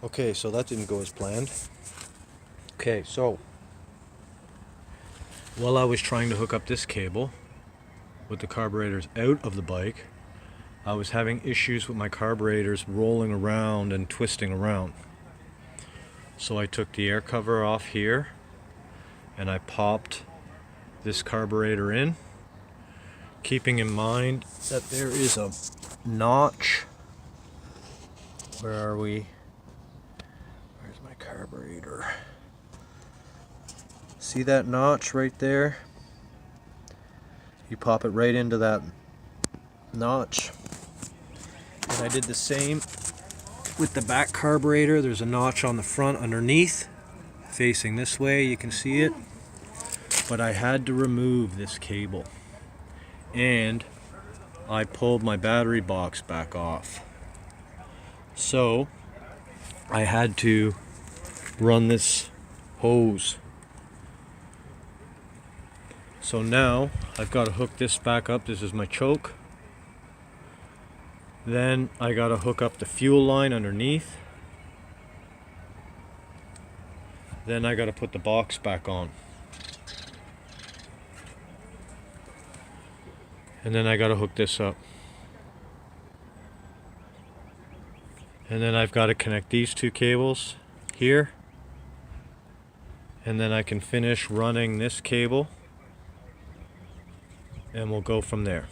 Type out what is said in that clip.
Okay, so that didn't go as planned. Okay, so while I was trying to hook up this cable with the carburetors out of the bike, I was having issues with my carburetors rolling around and twisting around. So I took the air cover off here and I popped this carburetor in, keeping in mind that there is a notch. Where are we? Where's my carburetor? See that notch right there? You pop it right into that notch. And I did the same with the back carburetor. There's a notch on the front underneath, facing this way, you can see it. But I had to remove this cable. And I pulled my battery box back off. So I had to run this hose. So now I've got to hook this back up. This is my choke. Then I got to hook up the fuel line underneath. Then I got to put the box back on. And then I got to hook this up. And then I've got to connect these two cables here. And then I can finish running this cable. And we'll go from there.